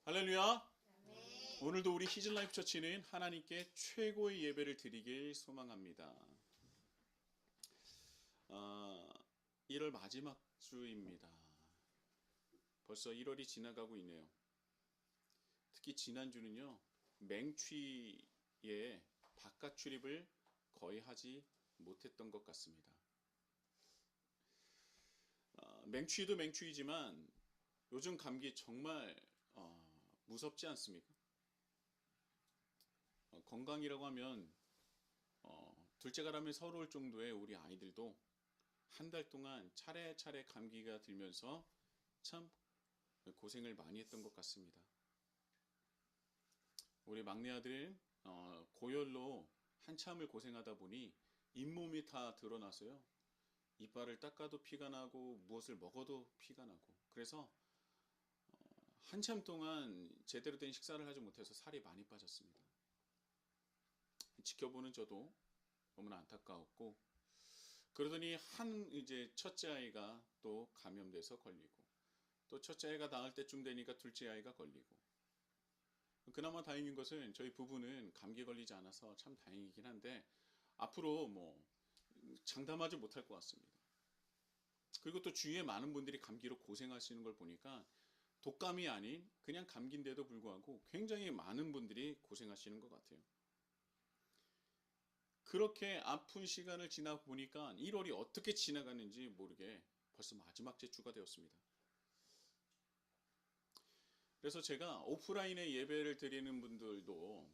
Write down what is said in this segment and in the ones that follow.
할렐루야. 네. 오늘도 우리 히즐라이프 처치는 하나님께 최고의 예배를 드리길 소망합니다. 1월 마지막 주입니다. 벌써 1월이 지나가고 있네요. 특히 지난주는요, 맹취의 바깥 출입을 거의 하지 못했던 것 같습니다. 맹취도 맹취이지만 요즘 감기 정말 무섭지 않습니까? 건강이라고 하면 둘째가라면 서러울 정도의 우리 아이들도 한 달 동안 차례차례 감기가 들면서 참 고생을 많이 했던 것 같습니다. 우리 막내 아들은 고열로 한참을 고생하다 보니 잇몸이 다 드러나서요. 이빨을 닦아도 피가 나고 무엇을 먹어도 피가 나고, 그래서 한참 동안 제대로 된 식사를 하지 못해서 살이 많이 빠졌습니다. 지켜보는 저도 너무나 안타까웠고, 그러더니 이제 첫째 아이가 또 감염돼서 걸리고, 또 첫째 아이가 나을 때쯤 되니까 둘째 아이가 걸리고. 그나마 다행인 것은 저희 부부는 감기 걸리지 않아서 참 다행이긴 한데, 앞으로 장담하지 못할 것 같습니다. 그리고 또 주위에 많은 분들이 감기로 고생하시는 걸 보니까 독감이 아닌 그냥 감기인데도 불구하고 굉장히 많은 분들이 고생하시는 것 같아요. 그렇게 아픈 시간을 지나 보니까 1월이 어떻게 지나가는지 모르게 벌써 마지막 주가 되었습니다. 그래서 제가 오프라인에 예배를 드리는 분들도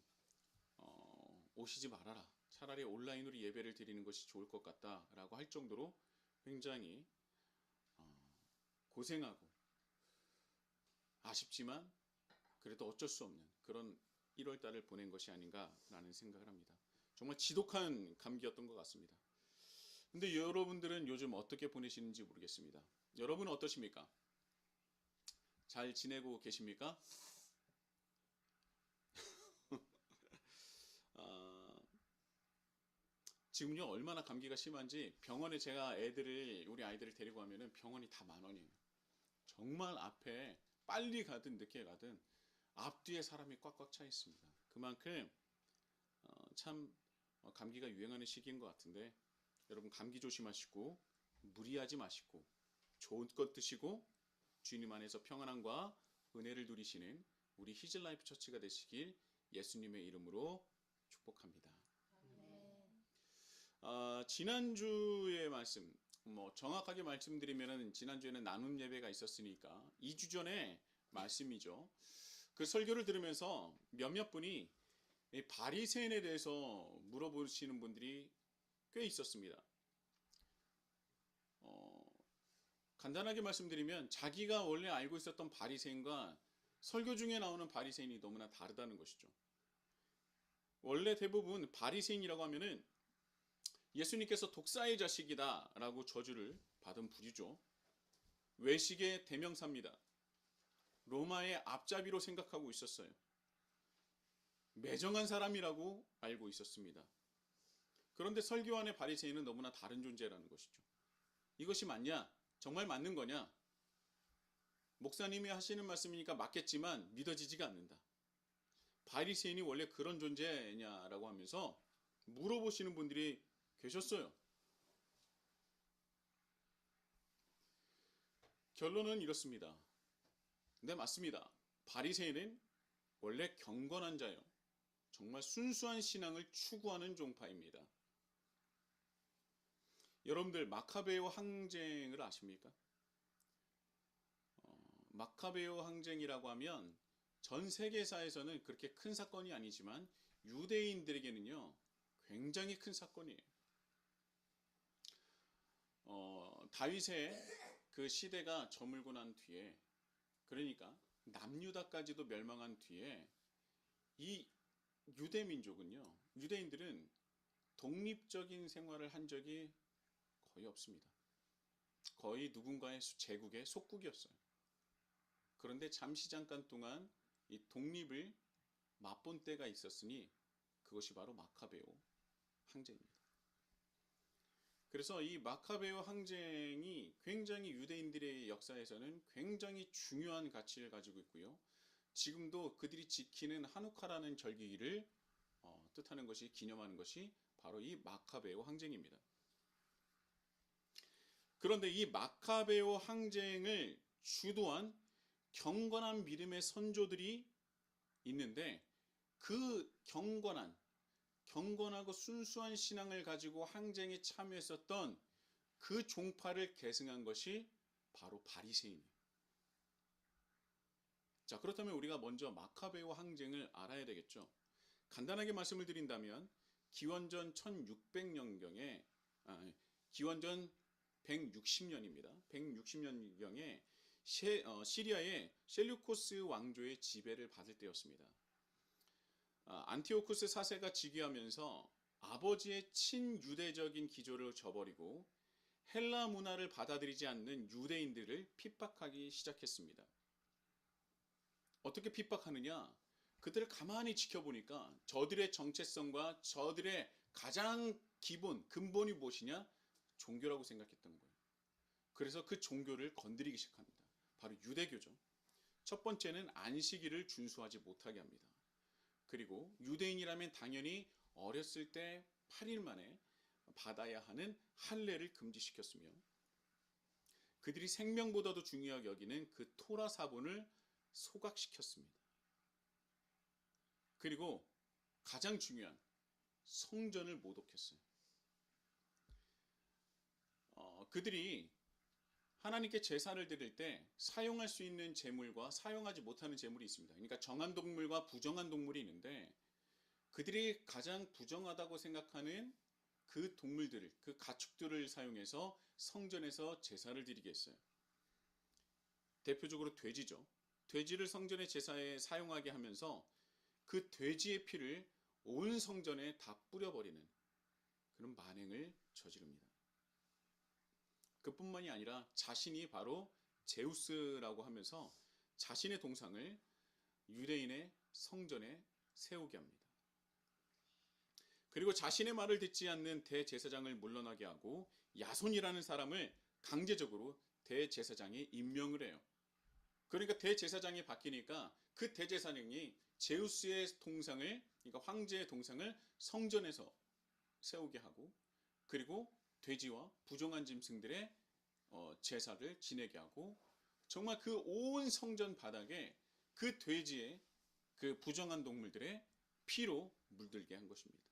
오시지 말아라, 차라리 온라인으로 예배를 드리는 것이 좋을 것 같다라고 할 정도로 굉장히 고생하고 아쉽지만 그래도 어쩔 수 없는 그런 1월달을 보낸 것이 아닌가라는 생각을 합니다. 정말 지독한 감기였던 것 같습니다. 근데 여러분들은 요즘 어떻게 보내시는지 모르겠습니다. 여러분은 어떠십니까? 잘 지내고 계십니까? 지금요, 얼마나 감기가 심한지 병원에 제가 우리 아이들을 데리고 가면은 병원이 다 만원이에요. 정말 앞에 빨리 가든 늦게 가든 앞뒤에 사람이 꽉꽉 차 있습니다. 그만큼 참 감기가 유행하는 시기인 것 같은데, 여러분 감기 조심하시고 무리하지 마시고 좋은 것 드시고 주님 안에서 평안함과 은혜를 누리시는 우리 히즐라이프 처치가 되시길 예수님의 이름으로 축복합니다. 지난주의 말씀, 정확하게 말씀드리면 지난주에는 나눔 예배가 있었으니까 2주 전에 말씀이죠. 그 설교를 들으면서 몇몇 분이 바리새인에 대해서 물어보시는 분들이 꽤 있었습니다. 간단하게 말씀드리면 자기가 원래 알고 있었던 바리새인과 설교 중에 나오는 바리새인이 너무나 다르다는 것이죠. 원래 대부분 바리새인이라고 하면은 예수님께서 독사의 자식이다 라고 저주를 받은 부류죠. 외식의 대명사입니다. 로마의 앞잡이로 생각하고 있었어요. 매정한 사람이라고 알고 있었습니다. 그런데 설교 안의 바리새인은 너무나 다른 존재라는 것이죠. 이것이 맞냐? 정말 맞는 거냐? 목사님이 하시는 말씀이니까 맞겠지만 믿어지지가 않는다. 바리새인이 원래 그런 존재냐라고 하면서 물어보시는 분들이 계셨어요. 결론은 이렇습니다. 네, 맞습니다. 바리새인은 원래 경건한 자요, 정말 순수한 신앙을 추구하는 종파입니다. 여러분들 마카베오 항쟁을 아십니까? 마카베오 항쟁이라고 하면 전 세계사에서는 그렇게 큰 사건이 아니지만 유대인들에게는요 굉장히 큰 사건이에요. 다윗의 그 시대가 저물고 난 뒤에, 그러니까 남유다까지도 멸망한 뒤에 이 유대민족은요, 유대인들은 독립적인 생활을 한 적이 거의 없습니다. 거의 누군가의 제국의 속국이었어요. 그런데 잠시 잠깐 동안 이 독립을 맛본 때가 있었으니 그것이 바로 마카베오 항쟁입니다. 그래서 이 마카베오 항쟁이 굉장히 유대인들의 역사에서는 굉장히 중요한 가치를 가지고 있고요. 지금도 그들이 지키는 하누카라는 절기를 뜻하는 것이 기념하는 것이 바로 이 마카베오 항쟁입니다. 그런데 이 마카베오 항쟁을 주도한 경건한 믿음의 선조들이 있는데 그 경건하고 순수한 신앙을 가지고 항쟁에 참여했었던 그 종파를 계승한 것이 바로 바리새인이에요. 자, 그렇다면 우리가 먼저 마카베오 항쟁을 알아야 되겠죠. 간단하게 말씀을 드린다면 기원전 1600년경에 기원전 160년입니다. 160년경에 시리아의 셀루코스 왕조의 지배를 받을 때였습니다. 안티오쿠스 4세가 즉위하면서 아버지의 친유대적인 기조를 저버리고 헬라 문화를 받아들이지 않는 유대인들을 핍박하기 시작했습니다. 어떻게 핍박하느냐? 그들을 가만히 지켜보니까 저들의 정체성과 저들의 가장 근본이 무엇이냐? 종교라고 생각했던 거예요. 그래서 그 종교를 건드리기 시작합니다. 바로 유대교죠. 첫 번째는 안식일을 준수하지 못하게 합니다. 그리고 유대인이라면 당연히 어렸을 때 8일 만에 받아야 하는 할례를 금지시켰으며 그들이 생명보다도 중요하게 여기는 그 토라 사본을 소각시켰습니다. 그리고 가장 중요한 성전을 모독했어요. 그들이 하나님께 제사를 드릴 때 사용할 수 있는 제물과 사용하지 못하는 제물이 있습니다. 그러니까 정한 동물과 부정한 동물이 있는데 그들이 가장 부정하다고 생각하는 그 동물들을, 그 가축들을 사용해서 성전에서 제사를 드리게 했어요. 대표적으로 돼지죠. 돼지를 성전의 제사에 사용하게 하면서 그 돼지의 피를 온 성전에 다 뿌려버리는 그런 만행을 저지릅니다. 그뿐만이 아니라 자신이 바로 제우스라고 하면서 자신의 동상을 유대인의 성전에 세우게 합니다. 그리고 자신의 말을 듣지 않는 대제사장을 물러나게 하고 야손이라는 사람을 강제적으로 대제사장에 임명을 해요. 그러니까 대제사장이 바뀌니까 그 대제사장이 제우스의 동상을, 그러니까 황제의 동상을 성전에서 세우게 하고 그리고 돼지와 부정한 짐승들의 제사를 지내게 하고 정말 그 온 성전 바닥에 그 돼지의 그 부정한 동물들의 피로 물들게 한 것입니다.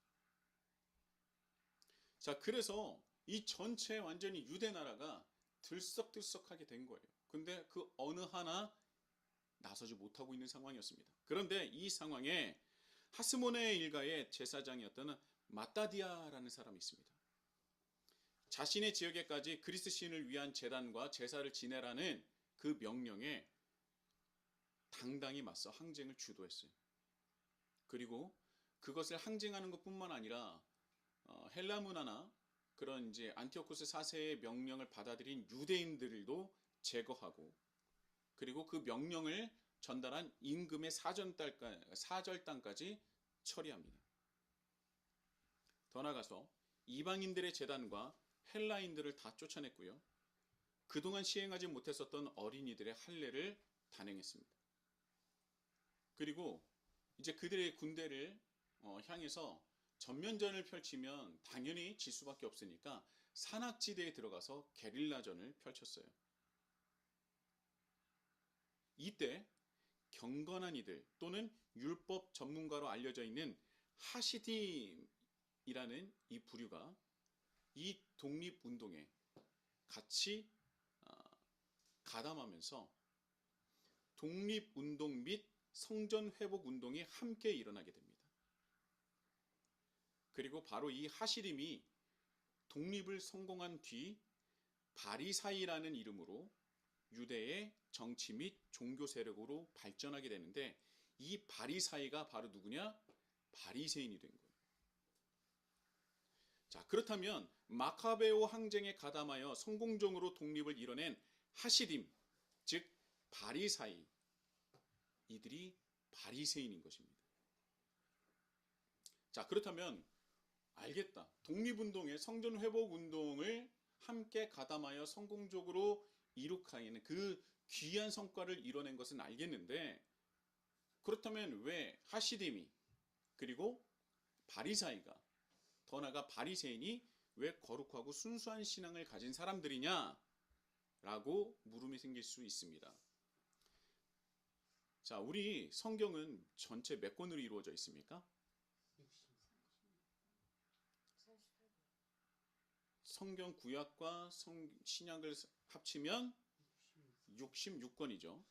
자, 그래서 이 전체 완전히 유대 나라가 들썩들썩하게 된 거예요. 근데 그 어느 하나 나서지 못하고 있는 상황이었습니다. 그런데 이 상황에 하스모네의 일가의 제사장이었던 마따디아라는 사람이 있습니다. 자신의 지역에까지 그리스 신을 위한 제단과 제사를 지내라는 그 명령에 당당히 맞서 항쟁을 주도했어요. 그리고 그것을 항쟁하는 것뿐만 아니라 헬라 문화나 그런 이제 안티오쿠스 4세의 명령을 받아들인 유대인들도 제거하고 그리고 그 명령을 전달한 임금의 사절단까지 처리합니다. 더 나아가서 이방인들의 제단과 헬라인들을 다 쫓아냈고요. 그동안 시행하지 못했었던 어린이들의 할례를 단행했습니다. 그리고 이제 그들의 군대를 향해서 전면전을 펼치면 당연히 질 수밖에 없으니까 산악지대에 들어가서 게릴라전을 펼쳤어요. 이때 경건한 이들 또는 율법 전문가로 알려져 있는 하시딤이라는 이 부류가 이 독립운동에 같이 가담하면서 독립운동 및 성전회복운동이 함께 일어나게 됩니다. 그리고 바로 이 하시림이 독립을 성공한 뒤 바리사이라는 이름으로 유대의 정치 및 종교 세력으로 발전하게 되는데 이 바리사이가 바로 누구냐? 바리새인이 된 거예요. 자, 그렇다면 마카베오 항쟁에 가담하여 성공적으로 독립을 이뤄낸 하시림, 즉 바리사이, 이들이 바리새인인 것입니다. 자, 그렇다면 알겠다. 독립운동에 성전회복운동을 함께 가담하여 성공적으로 이룩하는 그 귀한 성과를 이뤄낸 것은 알겠는데 그렇다면 왜 하시dim이 그리고 바리사이가 더 나아가 바리새인이 왜 거룩하고 순수한 신앙을 가진 사람들이냐? 라고 물음이 생길 수 있습니다. 자, 우리 성경은 전체 몇 권으로 이루어져 있습니까? 성경 구약과 신약을 합치면 66권이죠.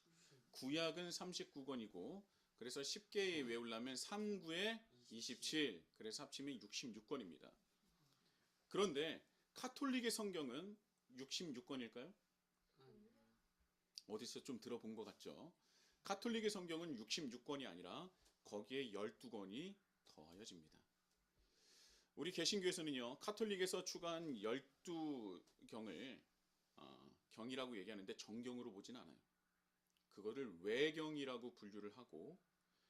구약은 39권이고 그래서 쉽게 외우려면 3구에 27 그래서 합치면 66권입니다. 그런데 카톨릭의 성경은 66권일까요? 어디서 좀 들어본 것 같죠? 카톨릭의 성경은 66권이 아니라 거기에 12권이 더하여집니다. 우리 개신교에서는요, 카톨릭에서 추가한 12경을 경이라고 얘기하는데 정경으로 보진 않아요. 그거를 외경이라고 분류를 하고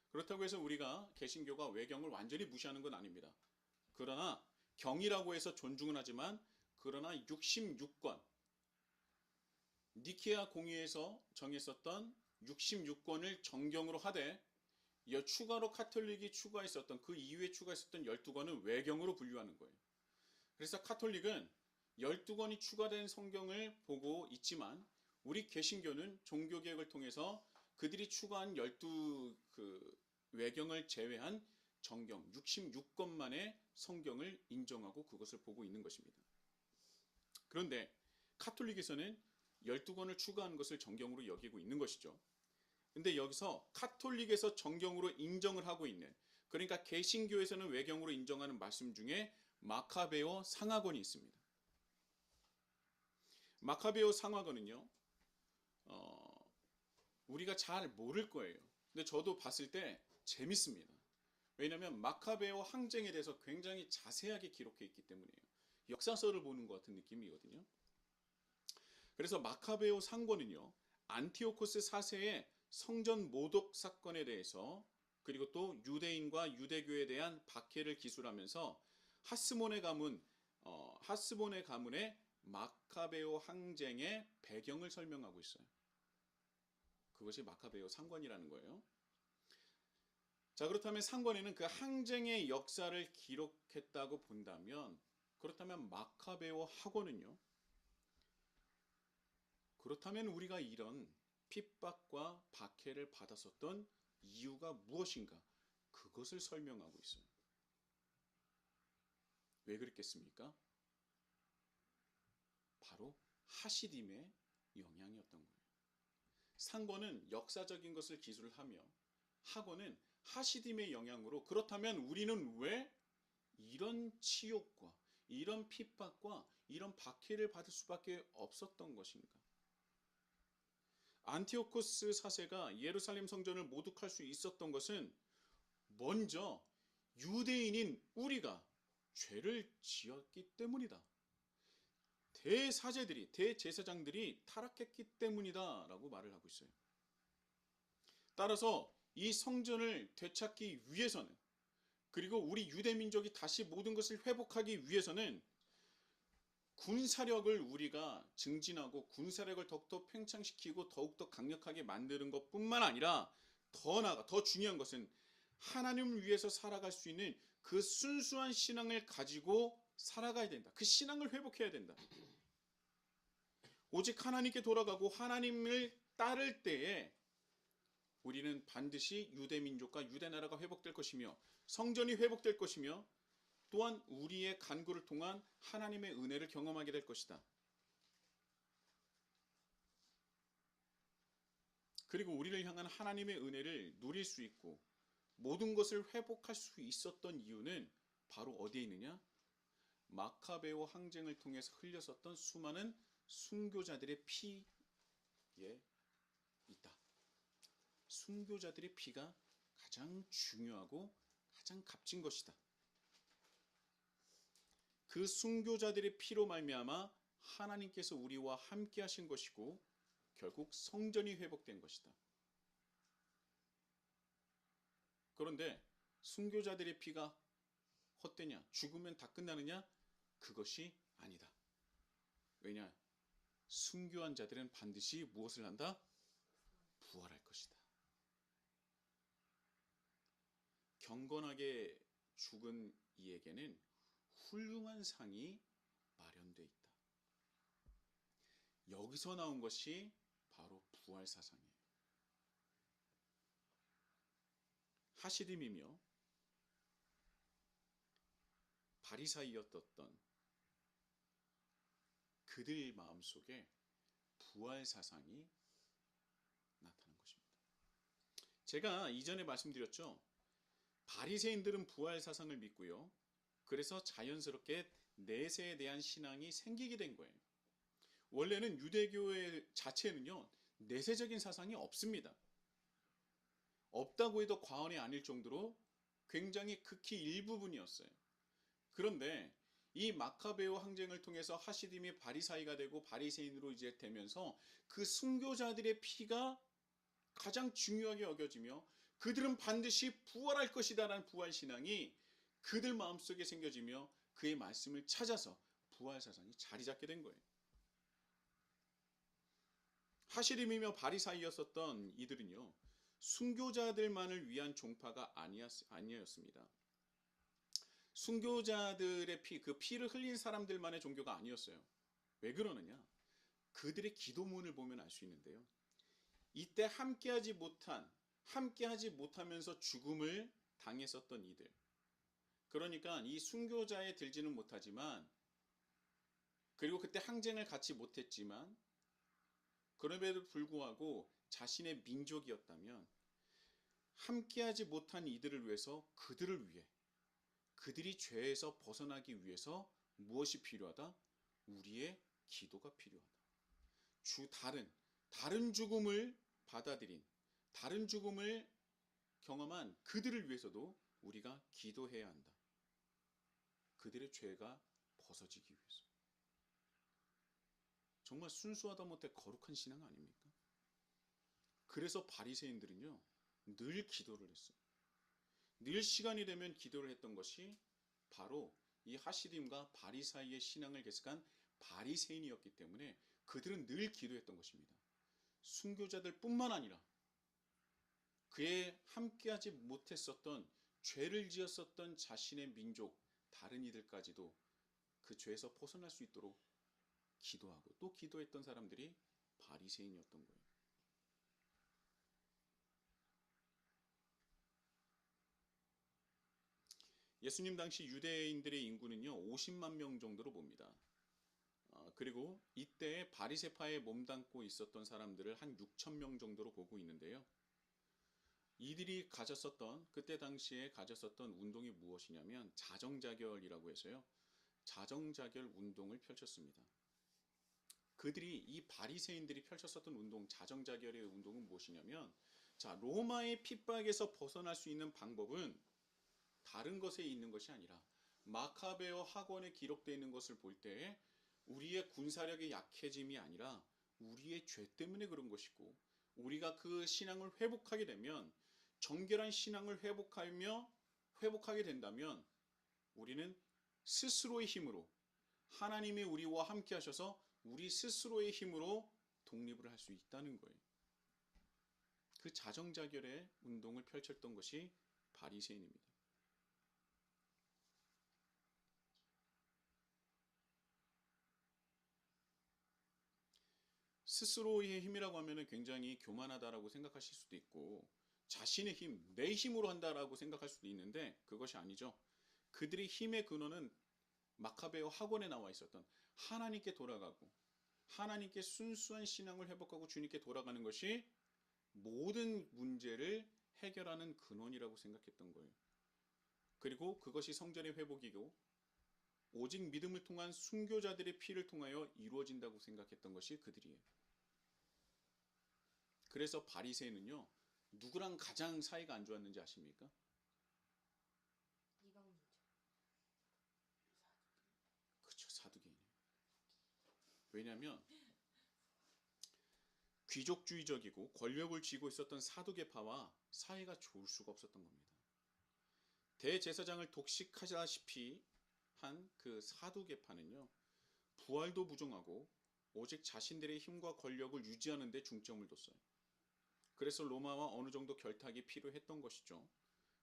그렇다고 해서 우리가 개신교가 외경을 완전히 무시하는 건 아닙니다. 그러나 경이라고 해서 존중은 하지만 그러나 66권 니케아 공의에서 정했었던 66권을 정경으로 하되 추가로 카톨릭이 추가했었던 그 이후에 추가했었던 12권은 외경으로 분류하는 거예요. 그래서 카톨릭은 12권이 추가된 성경을 보고 있지만 우리 개신교는 종교개혁을 통해서 그들이 추가한 12 외경을 제외한 정경 66권만의 성경을 인정하고 그것을 보고 있는 것입니다. 그런데 카톨릭에서는 12권을 추가한 것을 정경으로 여기고 있는 것이죠. 근데 여기서 카톨릭에서 정경으로 인정을 하고 있는 그러니까 개신교에서는 외경으로 인정하는 말씀 중에 마카베오 상하권이 있습니다. 마카베오 상하권은요. 우리가 잘 모를 거예요. 근데 저도 봤을 때 재밌습니다. 왜냐하면 마카베오 항쟁에 대해서 굉장히 자세하게 기록해 있기 때문이에요. 역사서를 보는 것 같은 느낌이거든요. 그래서 마카베오 상권은요. 안티오코스 4세의 성전 모독 사건에 대해서 그리고 또 유대인과 유대교에 대한 박해를 기술하면서 하스몬의 가문의 마카베오 항쟁의 배경을 설명하고 있어요. 그것이 마카베오 상권이라는 거예요. 자, 그렇다면 상권에는 그 항쟁의 역사를 기록했다고 본다면 그렇다면 마카베오 학원은요? 그렇다면 우리가 이런 핍박과 박해를 받았었던 이유가 무엇인가? 그것을 설명하고 있어요. 왜 그랬겠습니까? 바로 하시딤의 영향이었던 거예요. 상권은 역사적인 것을 기술을 하며 학원은 하시딤의 영향으로 그렇다면 우리는 왜 이런 치욕과 이런 핍박과 이런 박해를 받을 수밖에 없었던 것인가? 안티오코스 4세가 예루살렘 성전을 모독할 수 있었던 것은 먼저 유대인인 우리가 죄를 지었기 때문이다. 대사제들이 대제사장들이 타락했기 때문이다 라고 말을 하고 있어요. 따라서 이 성전을 되찾기 위해서는 그리고 우리 유대민족이 다시 모든 것을 회복하기 위해서는 군사력을 우리가 증진하고 군사력을 더욱더 팽창시키고 더욱더 강력하게 만드는 것뿐만 아니라 더 중요한 것은 하나님을 위해서 살아갈 수 있는 그 순수한 신앙을 가지고 살아가야 된다. 그 신앙을 회복해야 된다. 오직 하나님께 돌아가고 하나님을 따를 때에 우리는 반드시 유대민족과 유대나라가 회복될 것이며 성전이 회복될 것이며 또한 우리의 간구를 통한 하나님의 은혜를 경험하게 될 것이다. 그리고 우리를 향한 하나님의 은혜를 누릴 수 있고 모든 것을 회복할 수 있었던 이유는 바로 어디에 있느냐? 마카베오 항쟁을 통해서 흘렸었던 수많은 순교자들의 피에 있다. 순교자들의 피가 가장 중요하고 가장 값진 것이다. 그 순교자들의 피로 말미암아 하나님께서 우리와 함께 하신 것이고 결국 성전이 회복된 것이다. 그런데 순교자들의 피가 헛되냐? 죽으면 다 끝나느냐? 그것이 아니다. 왜냐? 순교한 자들은 반드시 무엇을 한다? 부활할 것이다. 경건하게 죽은 이에게는 훌륭한 상이 마련돼 있다. 여기서 나온 것이 바로 부활 사상이에요. 하시림이며 바리사이였던 그들 마음속에 부활 사상이 나타난 것입니다. 제가 이전에 말씀드렸죠. 바리새인들은 부활 사상을 믿고요. 그래서 자연스럽게 내세에 대한 신앙이 생기게 된 거예요. 원래는 유대교의 자체는요. 내세적인 사상이 없습니다. 없다고 해도 과언이 아닐 정도로 굉장히 극히 일부분이었어요. 그런데 이 마카베오 항쟁을 통해서 하시딤이 바리사이가 되고 바리새인으로 이제 되면서 그 순교자들의 피가 가장 중요하게 여겨지며 그들은 반드시 부활할 것이다라는 부활 신앙이 그들 마음속에 생겨지며 그의 말씀을 찾아서 부활 사상이 자리 잡게 된 거예요. 하시림이며 바리사이였었던 이들은요. 순교자들만을 위한 종파가 아니었습니다. 순교자들의 그 피를 흘린 사람들만의 종교가 아니었어요. 왜 그러느냐? 그들의 기도문을 보면 알 수 있는데요. 이때 함께하지 못하면서 죽음을 당했었던 이들. 그러니까 이 순교자에 들지는 못하지만, 그리고 그때 항쟁을 같이 못했지만, 그럼에도 불구하고 자신의 민족이었다면, 함께하지 못한 이들을 위해서 그들을 위해 그들이 죄에서 벗어나기 위해서 무엇이 필요하다? 우리의 기도가 필요하다. 다른 죽음을 받아들인, 다른 죽음을 경험한 그들을 위해서도 우리가 기도해야 한다. 그들의 죄가 벗어지기 위해서. 정말 순수하다 못해 거룩한 신앙 아닙니까? 그래서 바리새인들은요. 늘 기도를 했어요. 늘 시간이 되면 기도를 했던 것이 바로 이 하시림과 바리사이의 신앙을 계승한 바리새인이었기 때문에 그들은 늘 기도했던 것입니다. 순교자들 뿐만 아니라 그에 함께하지 못했었던 죄를 지었었던 자신의 민족 다른 이들까지도 그 죄에서 벗어날 수 있도록 기도하고 또 기도했던 사람들이 바리새인이었던 거예요. 예수님 당시 유대인들의 인구는요 50만 명 정도로 봅니다. 그리고 이때 바리새파에 몸담고 있었던 사람들을 한 6천 명 정도로 보고 있는데요. 이들이 그때 당시에 가졌었던 운동이 무엇이냐면 자정자결이라고 해서요. 자정자결 운동을 펼쳤습니다. 이 바리새인들이 펼쳤었던 운동, 자정자결의 운동은 무엇이냐면, 로마의 핍박에서 벗어날 수 있는 방법은 다른 것에 있는 것이 아니라 마카베오 학원에 기록되어 있는 것을 볼 때 우리의 군사력의 약해짐이 아니라 우리의 죄 때문에 그런 것이고, 우리가 그 신앙을 회복하게 되면, 정결한 신앙을 회복하게 된다면 우리는 스스로의 힘으로, 하나님이 우리와 함께 하셔서 우리 스스로의 힘으로 독립을 할 수 있다는 거예요. 그 자정자결의 운동을 펼쳤던 것이 바리새인입니다. 스스로의 힘이라고 하면 굉장히 교만하다라고 생각하실 수도 있고, 자신의 힘, 내 힘으로 한다라고 생각할 수도 있는데 그것이 아니죠. 그들의 힘의 근원은 마카베오 학원에 나와 있었던 하나님께 돌아가고 하나님께 순수한 신앙을 회복하고 주님께 돌아가는 것이 모든 문제를 해결하는 근원이라고 생각했던 거예요. 그리고 그것이 성전의 회복이고 오직 믿음을 통한 순교자들의 피를 통하여 이루어진다고 생각했던 것이 그들이에요. 그래서 바리새인은요. 누구랑 가장 사이가 안 좋았는지 아십니까? 이방인이죠. 그렇죠. 사두개인이에요. 왜냐하면 귀족주의적이고 권력을 쥐고 있었던 사두개파와 사이가 좋을 수가 없었던 겁니다. 대제사장을 독식하다시피 한 그 사두개파는요. 부활도 부정하고 오직 자신들의 힘과 권력을 유지하는 데 중점을 뒀어요. 그래서 로마와 어느 정도 결탁이 필요했던 것이죠.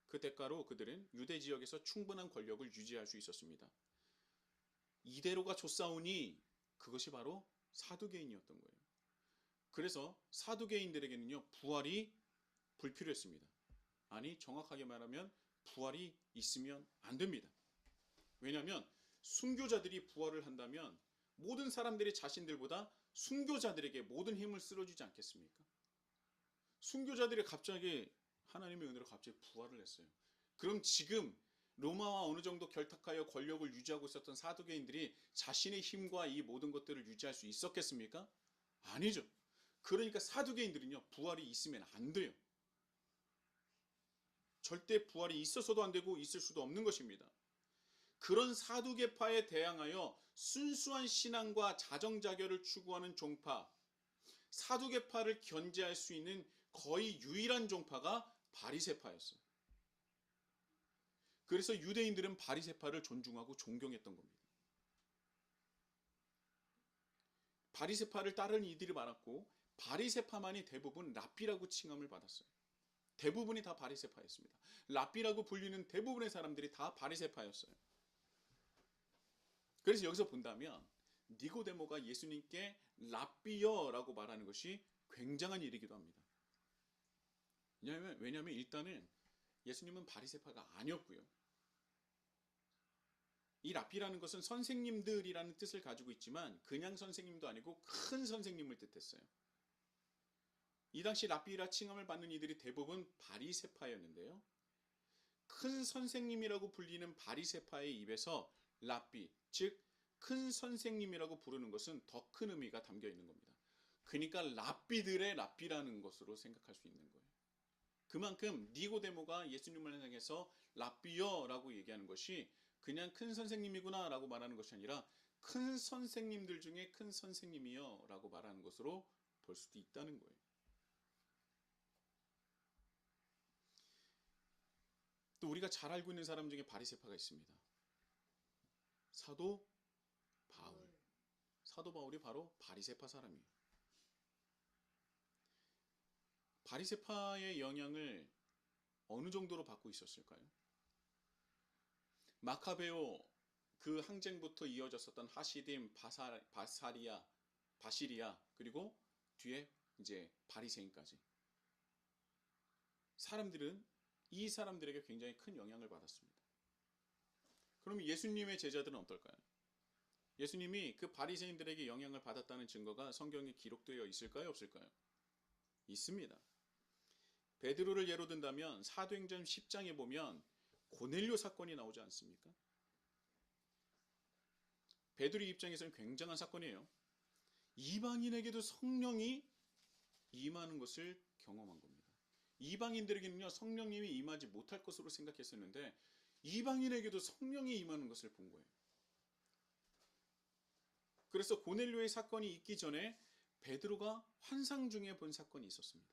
그 대가로 그들은 유대 지역에서 충분한 권력을 유지할 수 있었습니다. 이대로가 좋사오니 그것이 바로 사두개인이었던 거예요. 그래서 사두개인들에게는요, 부활이 불필요했습니다. 아니, 정확하게 말하면 부활이 있으면 안 됩니다. 왜냐하면 순교자들이 부활을 한다면 모든 사람들이 자신들보다 순교자들에게 모든 힘을 쓸어주지 않겠습니까? 순교자들이 갑자기 하나님의 은혜로 갑자기 부활을 했어요. 그럼 지금 로마와 어느 정도 결탁하여 권력을 유지하고 있었던 사두개인들이 자신의 힘과 이 모든 것들을 유지할 수 있었겠습니까? 아니죠. 그러니까 사두개인들은요, 부활이 있으면 안 돼요. 절대 부활이 있어서도 안 되고 있을 수도 없는 것입니다. 그런 사두개파에 대항하여 순수한 신앙과 자정자결을 추구하는 종파, 사두개파를 견제할 수 있는 거의 유일한 종파가 바리새파였어요. 그래서 유대인들은 바리새파를 존중하고 존경했던 겁니다. 바리새파를 따르는 이들이 많았고 바리새파만이 대부분 랍비라고 칭함을 받았어요. 대부분이 다 바리새파였습니다. 랍비라고 불리는 대부분의 사람들이 다 바리새파였어요. 그래서 여기서 본다면 니고데모가 예수님께 랍비여라고 말하는 것이 굉장한 일이기도 합니다. 왜냐하면 일단은 예수님은 바리새파가 아니었고요. 이 랍비라는 것은 선생님들이라는 뜻을 가지고 있지만 그냥 선생님도 아니고 큰 선생님을 뜻했어요. 이 당시 랍비라 칭함을 받는 이들이 대부분 바리새파였는데요. 큰 선생님이라고 불리는 바리새파의 입에서 랍비, 즉 큰 선생님이라고 부르는 것은 더 큰 의미가 담겨 있는 겁니다. 그러니까 랍비들의 랍비라는 것으로 생각할 수 있는 거예요. 그만큼 니고데모가 예수님을 향해서 랍비여라고 얘기하는 것이 그냥 큰 선생님이구나 라고 말하는 것이 아니라 큰 선생님들 중에 큰 선생님이여 라고 말하는 것으로 볼 수도 있다는 거예요. 또 우리가 잘 알고 있는 사람 중에 바리새파가 있습니다. 사도 바울. 사도 바울이 바로 바리새파 사람이에요. 바리새파의 영향을 어느 정도로 받고 있었을까요? 마카베오 그 항쟁부터 이어졌었던 하시딤, 바시리아 그리고 뒤에 이제 바리새인까지 사람들은 이 사람들에게 굉장히 큰 영향을 받았습니다. 그럼 예수님의 제자들은 어떨까요? 예수님이 그 바리새인들에게 영향을 받았다는 증거가 성경에 기록되어 있을까요? 없을까요? 있습니다. 베드로를 예로 든다면 사도행전 10장에 보면 고넬료 사건이 나오지 않습니까? 베드로의 입장에서는 굉장한 사건이에요. 이방인에게도 성령이 임하는 것을 경험한 겁니다. 이방인들에게는요, 성령님이 임하지 못할 것으로 생각했었는데 이방인에게도 성령이 임하는 것을 본 거예요. 그래서 고넬료의 사건이 있기 전에 베드로가 환상 중에 본 사건이 있었습니다.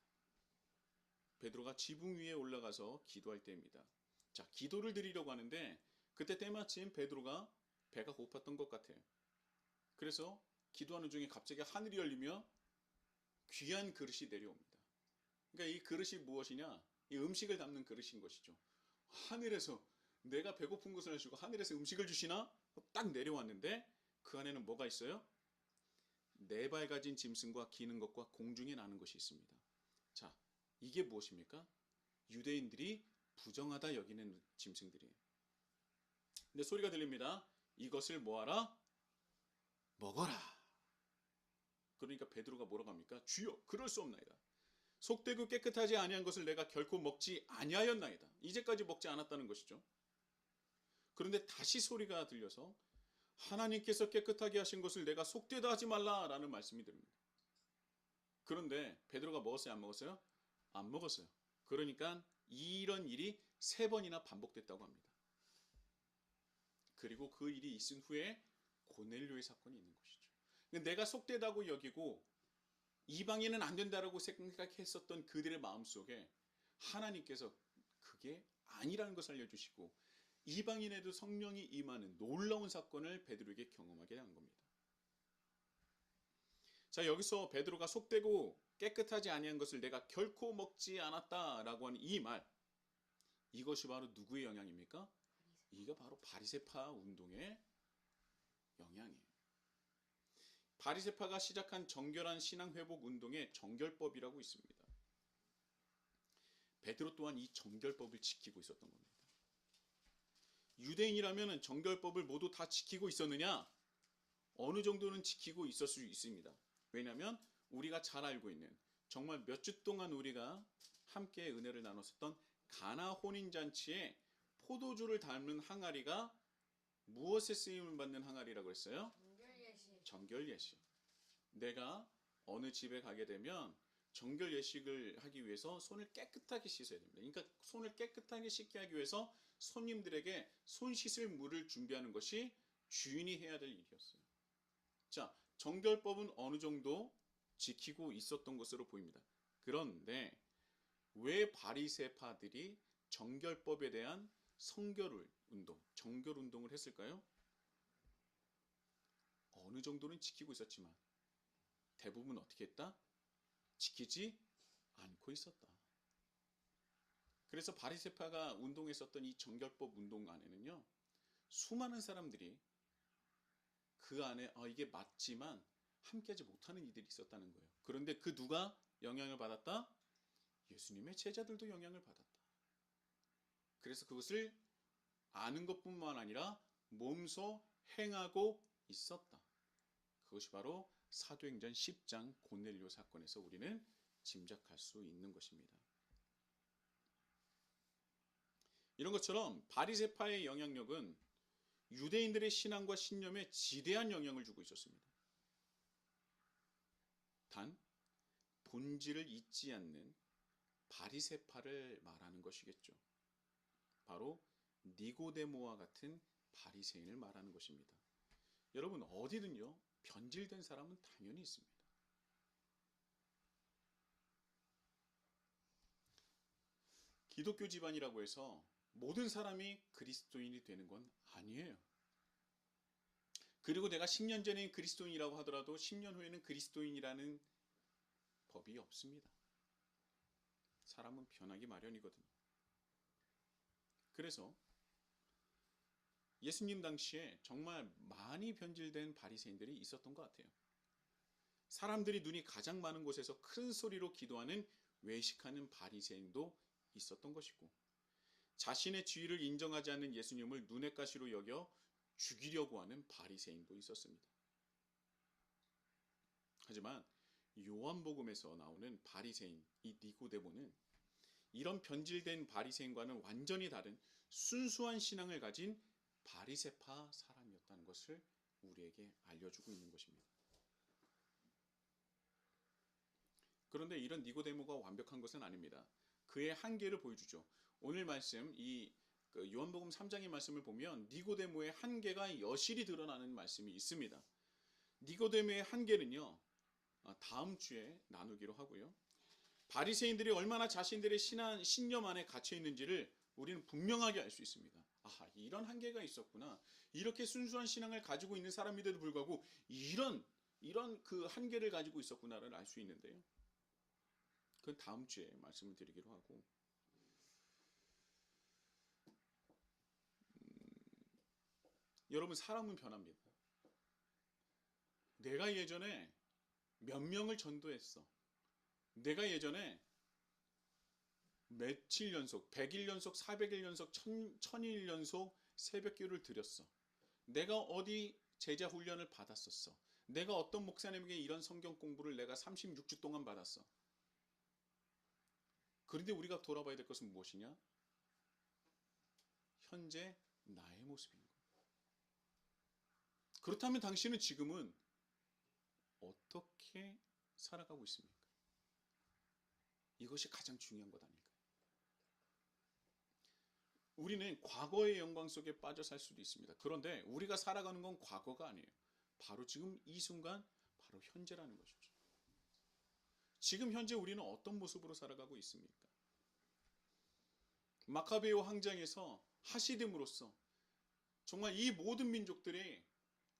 베드로가 지붕 위에 올라가서 기도할 때입니다. 자, 기도를 드리려고 하는데 그때 때마침 베드로가 배가 고팠던 것 같아요. 그래서 기도하는 중에 갑자기 하늘이 열리며 귀한 그릇이 내려옵니다. 그러니까 이 그릇이 무엇이냐? 이 음식을 담는 그릇인 것이죠. 하늘에서 내가 배고픈 것을 하시고 하늘에서 음식을 주시나? 딱 내려왔는데 그 안에는 뭐가 있어요? 네 발 가진 짐승과 기는 것과 공중에 나는 것이 있습니다. 자, 이게 무엇입니까? 유대인들이 부정하다 여기는 짐승들이에요. 근데 소리가 들립니다. 이것을 뭐하라? 먹어라. 그러니까 베드로가 뭐라고 합니까? 주여, 그럴 수 없나이다. 속되고 깨끗하지 아니한 것을 내가 결코 먹지 아니하였나이다. 이제까지 먹지 않았다는 것이죠. 그런데 다시 소리가 들려서 하나님께서 깨끗하게 하신 것을 내가 속되다 하지 말라라는 말씀이 들립니다. 그런데 베드로가 먹었어요? 안 먹었어요? 안 먹었어요. 그러니까 이런 일이 3번이나 반복됐다고 합니다. 그리고 그 일이 있은 후에 고넬료의 사건이 있는 것이죠. 내가 속되다고 여기고 이방인은 안 된다라고 생각했었던 그들의 마음속에 하나님께서 그게 아니라는 것을 알려주시고 이방인에도 성령이 임하는 놀라운 사건을 베드로에게 경험하게 한 겁니다. 자, 여기서 베드로가 속되고 깨끗하지 아니한 것을 내가 결코 먹지 않았다라고 하는 이 말, 이것이 바로 누구의 영향입니까? 이게 바로 바리새파 운동의 영향이에요. 바리새파가 시작한 정결한 신앙 회복 운동의 정결법이라고 있습니다. 베드로 또한 이 정결법을 지키고 있었던 겁니다. 유대인이라면 정결법을 모두 다 지키고 있었느냐? 어느 정도는 지키고 있을 수 있습니다. 왜냐하면 우리가 잘 알고 있는 정말 몇 주 동안 우리가 함께 은혜를 나눴었던 가나 혼인잔치에 포도주를 담는 항아리가 무엇에 쓰임을 받는 항아리라고 했어요? 정결 예식. 내가 어느 집에 가게 되면 정결 예식을 하기 위해서 손을 깨끗하게 씻어야 됩니다. 그러니까 손을 깨끗하게 씻게 하기 위해서 손님들에게 손 씻을 물을 준비하는 것이 주인이 해야 될 일이었어요. 자, 정결법은 어느 정도 지키고 있었던 것으로 보입니다. 그런데 왜 바리새파들이 정결법에 대한 성결 운동, 정결 운동을 했을까요? 어느 정도는 지키고 있었지만 대부분 어떻게 했다? 지키지 않고 있었다. 그래서 바리새파가 운동했었던 이 정결법 운동 안에는요, 수많은 사람들이 그 안에 이게 맞지만 함께하지 못하는 이들이 있었다는 거예요. 그런데 그 누가 영향을 받았다? 예수님의 제자들도 영향을 받았다. 그래서 그것을 아는 것뿐만 아니라 몸소 행하고 있었다. 그것이 바로 사도행전 10장 고넬료 사건에서 우리는 짐작할 수 있는 것입니다. 이런 것처럼 바리새파의 영향력은 유대인들의 신앙과 신념에 지대한 영향을 주고 있었습니다. 단 본질을 잊지 않는 바리새파를 말하는 것이겠죠. 바로 니고데모와 같은 바리새인을 말하는 것입니다. 여러분 어디든요 변질된 사람은 당연히 있습니다. 기독교 집안이라고 해서 모든 사람이 그리스도인이 되는 건 아니에요. 그리고 내가 10년 전에 그리스도인이라고 하더라도 10년 후에는 그리스도인이라는 법이 없습니다. 사람은 변하기 마련이거든요. 그래서 예수님 당시에 정말 많이 변질된 바리새인들이 있었던 것 같아요. 사람들이 눈이 가장 많은 곳에서 큰 소리로 기도하는 외식하는 바리새인도 있었던 것이고, 자신의 지위를 인정하지 않는 예수님을 눈의 가시로 여겨 죽이려고 하는 바리새인도 있었습니다. 하지만 요한복음에서 나오는 바리새인 이 니고데모는 이런 변질된 바리새인과는 완전히 다른 순수한 신앙을 가진 바리새파 사람이었다는 것을 우리에게 알려주고 있는 것입니다. 그런데 이런 니고데모가 완벽한 것은 아닙니다. 그의 한계를 보여주죠. 오늘 말씀 이 요한복음 3장의 말씀을 보면 니고데모의 한계가 여실히 드러나는 말씀이 있습니다. 니고데모의 한계는요, 다음 주에 나누기로 하고요. 바리새인들이 얼마나 자신들의 신념 안에 갇혀 있는지를 우리는 분명하게 알 수 있습니다. 이런 한계가 있었구나. 이렇게 순수한 신앙을 가지고 있는 사람인데도 불구하고 이런 그 한계를 가지고 있었구나를 알 수 있는데요. 그건 다음 주에 말씀을 드리기로 하고, 여러분 사람은 변합니다. 내가 예전에 몇 명을 전도했어. 내가 예전에 며칠 연속, 100일 연속, 400일 연속, 1000일 연속 새벽기도를 드렸어. 내가 어디 제자 훈련을 받았었어. 내가 어떤 목사님에게 이런 성경 공부를 내가 36주 동안 받았어. 그런데 우리가 돌아봐야 될 것은 무엇이냐? 현재 나의 모습인 거예요. 그렇다면 당신은 지금은 어떻게 살아가고 있습니까? 이것이 가장 중요한 것 아닐까요? 우리는 과거의 영광 속에 빠져 살 수도 있습니다. 그런데 우리가 살아가는 건 과거가 아니에요. 바로 지금 이 순간, 바로 현재라는 것이죠. 지금 현재 우리는 어떤 모습으로 살아가고 있습니까? 마카베오 항장에서 하시됨으로써 정말 이 모든 민족들이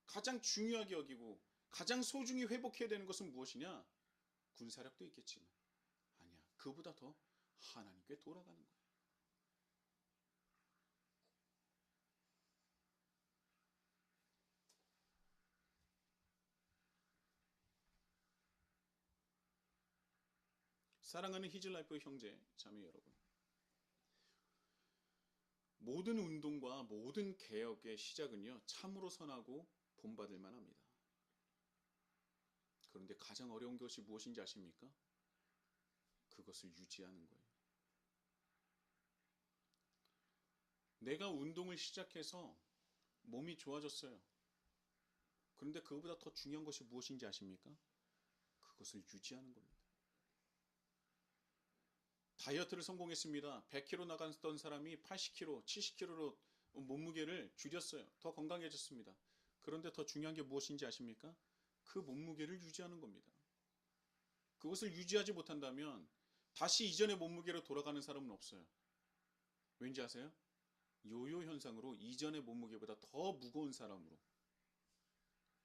가장 중요하게 여기고 가장 소중히 회복해야 되는 것은 무엇이냐? 군사력도 있겠지만 아니야. 그보다 더 하나님께 돌아가는 거예요. 사랑하는 히즐라이프 형제, 자매 여러분. 모든 운동과 모든 개혁의 시작은요, 참으로 선하고 본받을 만합니다. 그런데 가장 어려운 것이 무엇인지 아십니까? 그것을 유지하는 거예요. 내가 운동을 시작해서 몸이 좋아졌어요. 그런데 그것보다 더 중요한 것이 무엇인지 아십니까? 그것을 유지하는 겁니다. 다이어트를 성공했습니다. 100kg 나갔던 사람이 80kg, 70kg로 몸무게를 줄였어요. 더 건강해졌습니다. 그런데 더 중요한 게 무엇인지 아십니까? 그 몸무게를 유지하는 겁니다. 그것을 유지하지 못한다면 다시 이전의 몸무게로 돌아가는 사람은 없어요. 왠지 아세요? 요요 현상으로 이전의 몸무게보다 더 무거운 사람으로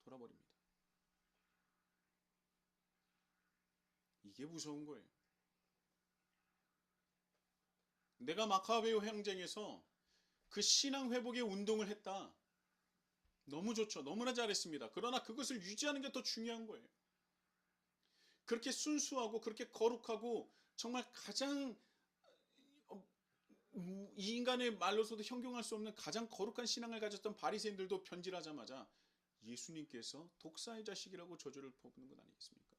돌아버립니다. 이게 무서운 거예요. 내가 마카베오 행정에서 그 신앙 회복의 운동을 했다. 너무 좋죠. 너무나 잘했습니다. 그러나 그것을 유지하는 게 더 중요한 거예요. 그렇게 순수하고 그렇게 거룩하고 정말 가장 이 인간의 말로서도 형용할 수 없는 가장 거룩한 신앙을 가졌던 바리새인들도 변질하자마자 예수님께서 독사의 자식이라고 저주를 퍼붓는 것 아니겠습니까?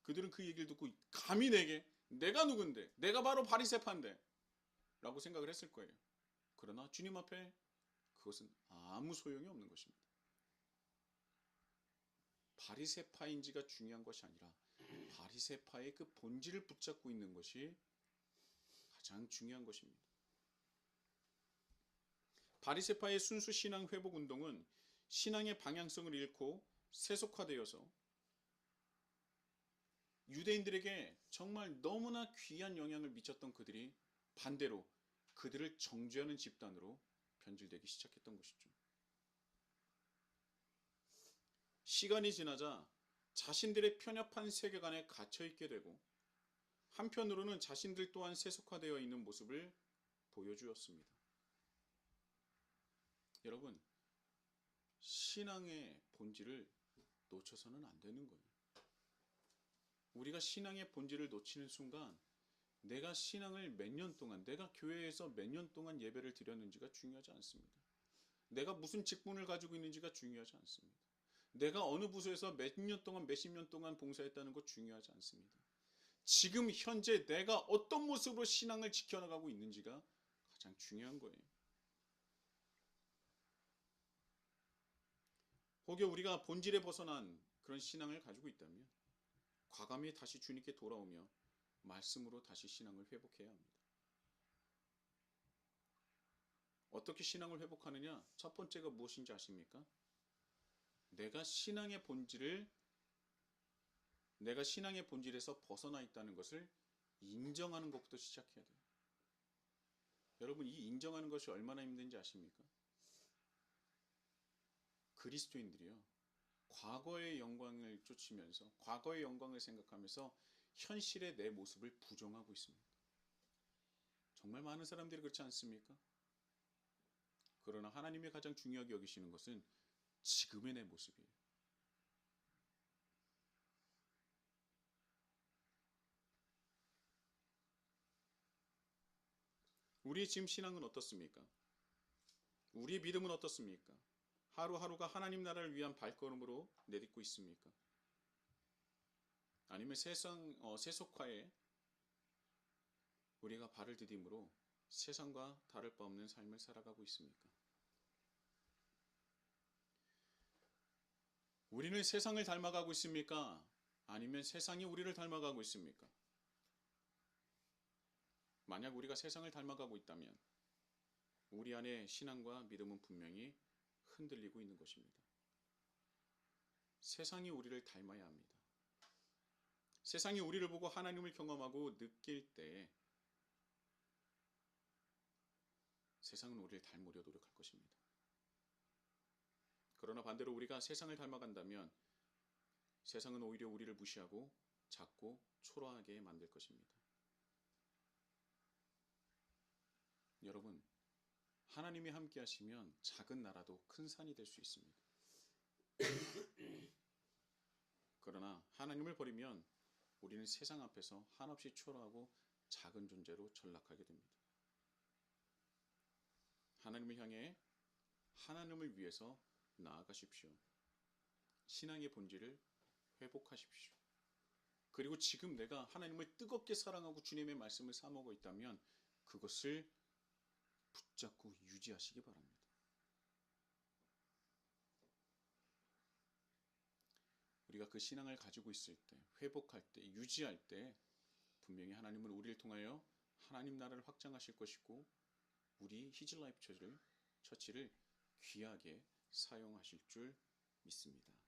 그들은 그 얘기를 듣고 감히 내가 누군데, 내가 바로 바리새파인데 라고 생각을 했을 거예요. 그러나 주님 앞에 그것은 아무 소용이 없는 것입니다. 바리새파인지가 중요한 것이 아니라 바리새파의 그 본질을 붙잡고 있는 것이 가장 중요한 것입니다. 바리새파의 순수 신앙 회복 운동은 신앙의 방향성을 잃고 세속화되어서 유대인들에게 정말 너무나 귀한 영향을 미쳤던 그들이 반대로 그들을 정죄하는 집단으로 변질되기 시작했던 것이죠. 시간이 지나자 자신들의 편협한 세계관에 갇혀있게 되고 한편으로는 자신들 또한 세속화되어 있는 모습을 보여주었습니다. 여러분, 신앙의 본질을 놓쳐서는 안 되는 거예요. 우리가 신앙의 본질을 놓치는 순간 내가 신앙을 몇 년 동안, 내가 교회에서 몇 년 동안 예배를 드렸는지가 중요하지 않습니다. 내가 무슨 직분을 가지고 있는지가 중요하지 않습니다. 내가 어느 부서에서 몇 년 동안, 몇십 년 동안 봉사했다는 것 중요하지 않습니다. 지금 현재 내가 어떤 모습으로 신앙을 지켜나가고 있는지가 가장 중요한 거예요. 혹여 우리가 본질에 벗어난 그런 신앙을 가지고 있다면 과감히 다시 주님께 돌아오며 말씀으로 다시 신앙을 회복해야 합니다. 어떻게 신앙을 회복하느냐? 첫 번째가 무엇인지 아십니까? 내가 신앙의 본질에서 벗어나 있다는 것을 인정하는 것부터 시작해야 돼요. 여러분, 이 인정하는 것이 얼마나 힘든지 아십니까? 그리스도인들이요, 과거의 영광을 쫓으면서 과거의 영광을 생각하면서 현실의 내 모습을 부정하고 있습니다. 정말 많은 사람들이 그렇지 않습니까? 그러나 하나님이 가장 중요하게 여기시는 것은 지금의 내 모습이에요. 우리의 지금 신앙은 어떻습니까? 우리의 믿음은 어떻습니까? 하루하루가 하나님 나라를 위한 발걸음으로 내딛고 있습니까? 아니면 세속화에 우리가 발을 디딤으로 세상과 다를 바 없는 삶을 살아가고 있습니까? 우리는 세상을 닮아가고 있습니까? 아니면 세상이 우리를 닮아가고 있습니까? 만약 우리가 세상을 닮아가고 있다면 우리 안에 신앙과 믿음은 분명히 흔들리고 있는 것입니다. 세상이 우리를 닮아야 합니다. 세상이 우리를 보고 하나님을 경험하고 느낄 때 세상은 우리를 닮으려 노력할 것입니다. 그러나 반대로 우리가 세상을 닮아간다면 세상은 오히려 우리를 무시하고 작고 초라하게 만들 것입니다. 여러분, 하나님이 함께 하시면 작은 나라도 큰 산이 될 수 있습니다. 그러나 하나님을 버리면 우리는 세상 앞에서 한없이 초라하고 작은 존재로 전락하게 됩니다. 하나님을 향해 하나님을 위해서 나아가십시오. 신앙의 본질을 회복하십시오. 그리고 지금 내가 하나님을 뜨겁게 사랑하고 주님의 말씀을 사모하고 있다면 그것을 붙잡고 유지하시기 바랍니다. 우리가 그 신앙을 가지고 있을 때, 회복할 때, 유지할 때 분명히 하나님은 우리를 통하여 하나님 나라를 확장하실 것이고 우리 히즐라이프 처치를 귀하게 사용하실 줄 믿습니다.